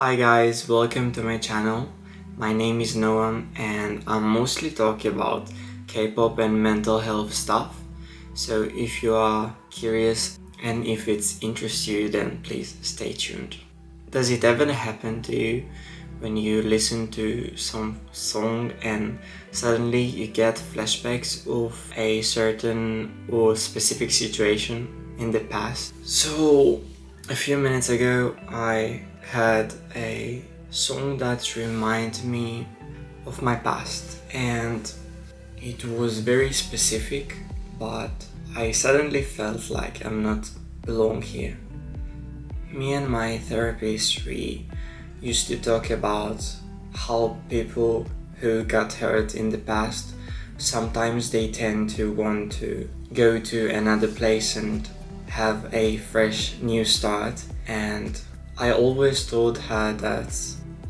Hi guys, welcome to my channel. My name is Noam and I'm mostly talking about K-pop and mental health stuff. So if you are curious and if it interests you, then please stay tuned. Does it ever happen to you when you listen to some song and suddenly you get flashbacks of a certain or specific situation in the past? So a few minutes ago I had a song that reminded me of my past, and it was very specific, but I suddenly felt like I'm not belong here. Me and my therapist, we used to talk about how people who got hurt in the past, sometimes they tend to want to go to another place and have a fresh new start. And I always told her that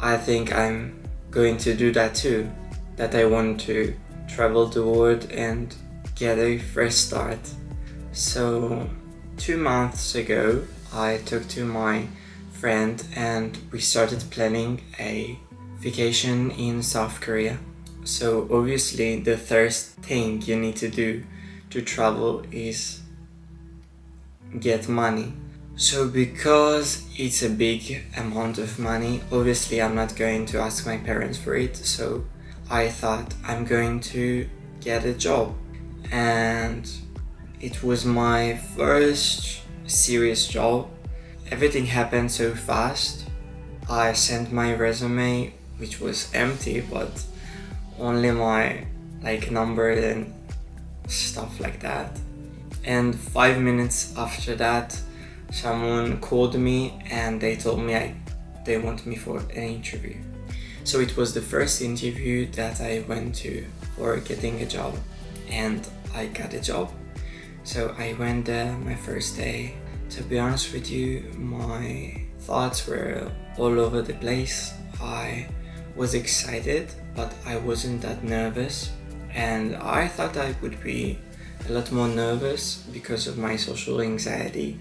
I think I'm going to do that too, that I want to travel the world and get a fresh start. So 2 months ago I talked to my friend and we started planning a vacation in South Korea. So obviously the first thing you need to do to travel is get money. So because it's a big amount of money, obviously I'm not going to ask my parents for it, so I thought I'm going to get a job. And it was my first serious job. Everything happened so fast. I sent my resume, which was empty, but only my number and stuff like that. And 5 minutes after that, someone called me and they told me they want me for an interview. So it was the first interview that I went to for getting a job, and I got a job. So I went there my first day. To be honest with you, my thoughts were all over the place. I was excited, but I wasn't that nervous, and I thought I would be a lot more nervous because of my social anxiety,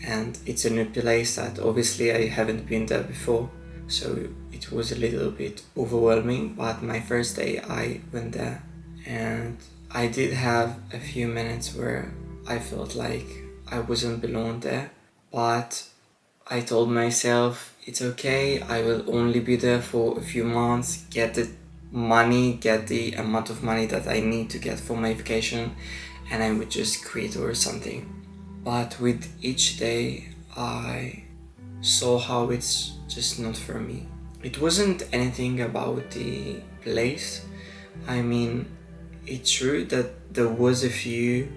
and it's a new place that obviously I haven't been there before, so it was a little bit overwhelming. But my first day I went there and I did have a few minutes where I felt like I wasn't belong there, but I told myself it's okay, I will only be there for a few months, get the money, get the amount of money that I need to get for my vacation, and I would just quit or something. But with each day I saw how it's just not for me. It wasn't anything about the place. I mean, it's true that there was a few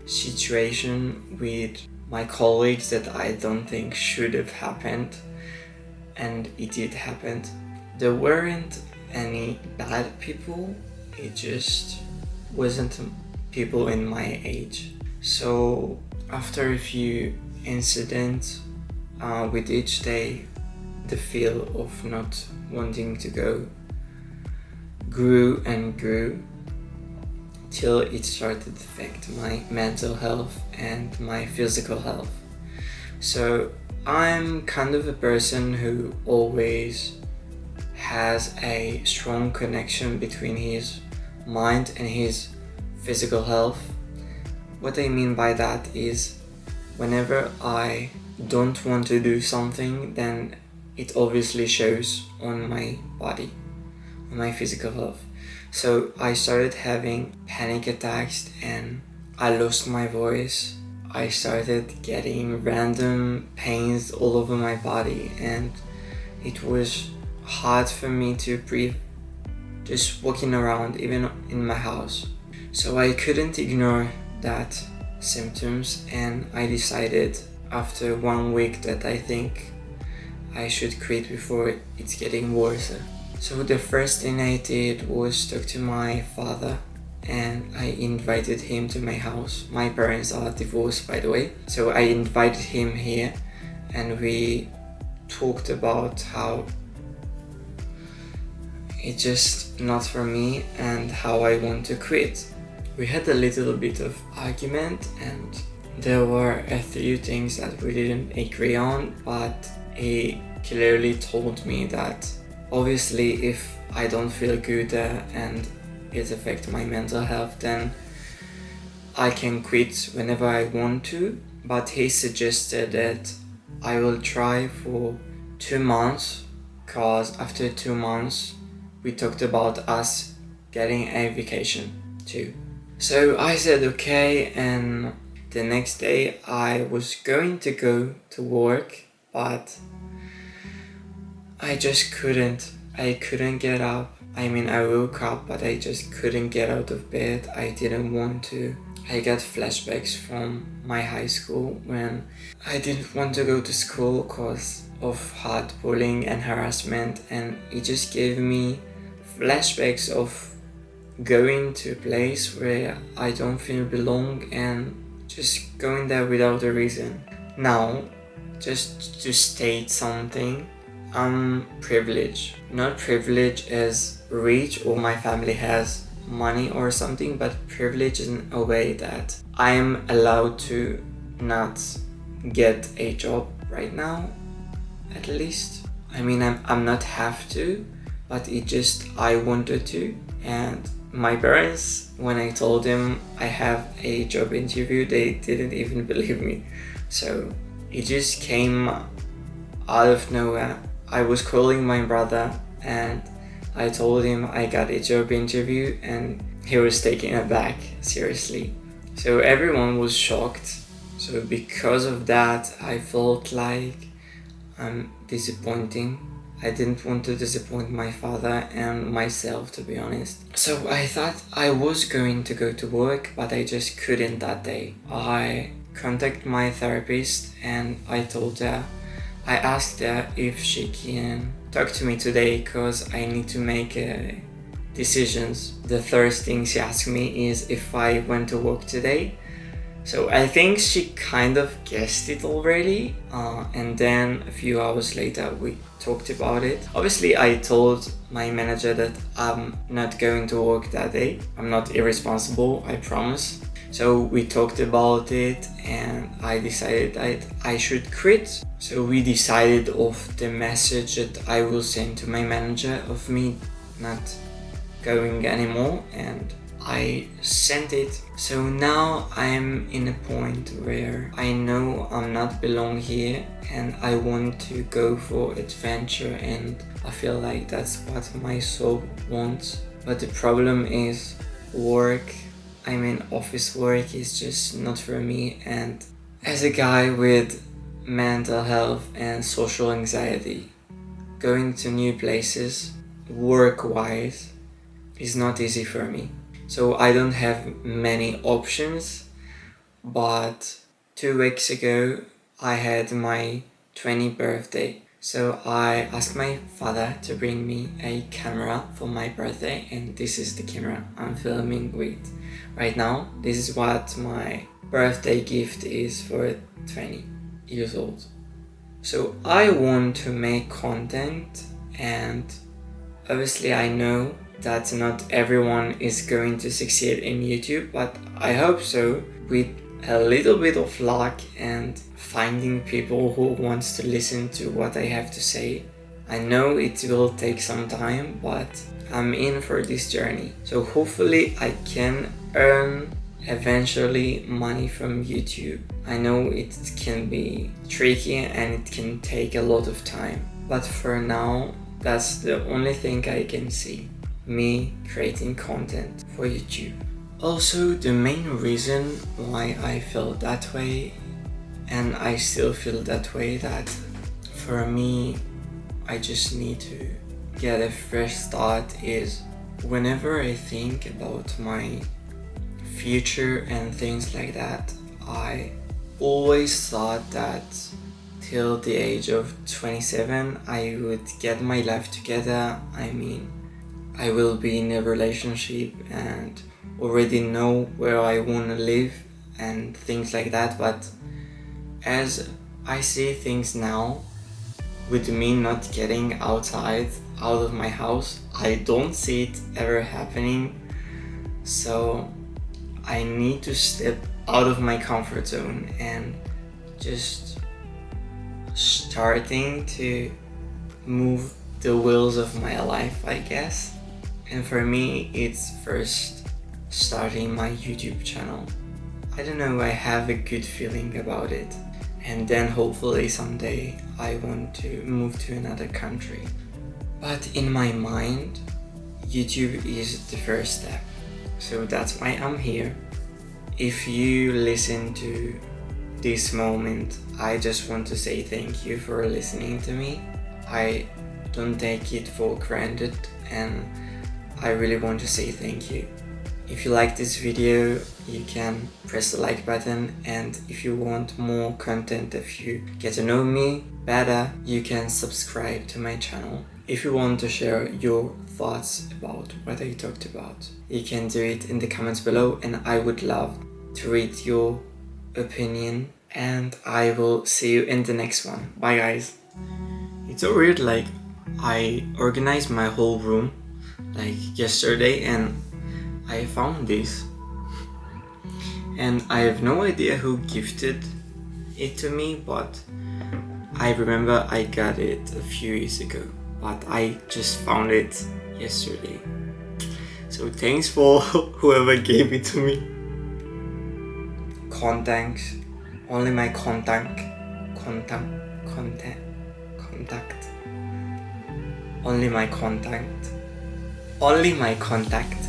situations with my colleagues that I don't think should have happened, and it did happen. There weren't any bad people, it just wasn't people in my age. So after a few incidents, with each day the feel of not wanting to go grew and grew till it started to affect my mental health and my physical health. So I'm kind of a person who always has a strong connection between his mind and his physical health. What I mean by that is, whenever I don't want to do something, then it obviously shows on my body, on my physical health. So I started having panic attacks and I lost my voice. I started getting random pains all over my body, and it was hard for me to breathe just walking around, even in my house. So I couldn't ignore that symptoms, and I decided after 1 week that I think I should quit before it's getting worse. So the first thing I did was talk to my father, and I invited him to my house. My parents are divorced, by the way, so I invited him here and we talked about how it's just not for me and how I want to quit. We had a little bit of argument and there were a few things that we didn't agree on, but he clearly told me that obviously if I don't feel good and it affects my mental health, then I can quit whenever I want to. But he suggested that I will try for 2 months, cause after 2 months we talked about us getting a vacation too. So I said okay, and the next day I was going to go to work, but I just couldn't. I couldn't get up. I mean, I woke up, but I just couldn't get out of bed. I didn't want to. I got flashbacks from my high school when I didn't want to go to school because of hard bullying and harassment, and it just gave me flashbacks of going to a place where I don't feel belong and just going there without a reason. Now, just to state something, I'm privileged. Not privileged as rich or my family has money or something, but privilege in a way that I'm allowed to not get a job right now, at least. I mean, I'm not have to, but it just I wanted to. And my parents, when I told them I have a job interview, they didn't even believe me. So it just came out of nowhere. I was calling my brother and I told him I got a job interview, and he was taken aback, seriously. So everyone was shocked. So because of that, I felt like I'm disappointing. I didn't want to disappoint my father and myself, to be honest. So I thought I was going to go to work, but I just couldn't that day. I contacted my therapist and I asked her if she can talk to me today because I need to make decisions. The first thing she asked me is if I went to work today. So I think she kind of guessed it already, and then a few hours later we talked about it. Obviously I told my manager that I'm not going to work that day. I'm not irresponsible, I promise. So we talked about it and I decided that I should quit. So we decided of the message that I will send to my manager of me not going anymore, and I sent it. So now I'm in a point where I know I'm not belong here and I want to go for adventure, and I feel like that's what my soul wants. But the problem is work. I mean, office work is just not for me, and as a guy with mental health and social anxiety, going to new places work-wise is not easy for me. So I don't have many options, but 2 weeks ago I had my 20th birthday. So I asked my father to bring me a camera for my birthday, and this is the camera I'm filming with right now. This is what my birthday gift is for 20 years old. So I want to make content, and obviously I know that not everyone is going to succeed in YouTube, but I hope so, with a little bit of luck and finding people who wants to listen to what I have to say. I know it will take some time, but I'm in for this journey. So hopefully I can earn eventually money from YouTube. I know it can be tricky and it can take a lot of time, but for now that's the only thing I can see, me creating content for YouTube. Also, the main reason why I felt that way, and I still feel that way, that for me I just need to get a fresh start, is whenever I think about my future and things like that, I always thought that till the age of 27 I would get my life together. I mean, I will be in a relationship and already know where I want to live and things like that. But as I see things now, with me not getting out of my house, I don't see it ever happening. So I need to step out of my comfort zone and just starting to move the wheels of my life, I guess. And for me, it's first starting my YouTube channel. I don't know, I have a good feeling about it. And then hopefully someday I want to move to another country. But in my mind, YouTube is the first step. So that's why I'm here. If you listen to this moment, I just want to say thank you for listening to me. I don't take it for granted, and I really want to say thank you. If you like this video, you can press the like button, and if you want more content, if you get to know me better, you can subscribe to my channel. If you want to share your thoughts about what I talked about, you can do it in the comments below, and I would love to read your opinion, and I will see you in the next one. Bye guys. It's so weird, like I organized my whole room like yesterday and I found this, and I have no idea who gifted it to me, but I remember I got it a few years ago, but I just found it yesterday. So thanks for whoever gave it to me. Contacts, only my contact, only my contact.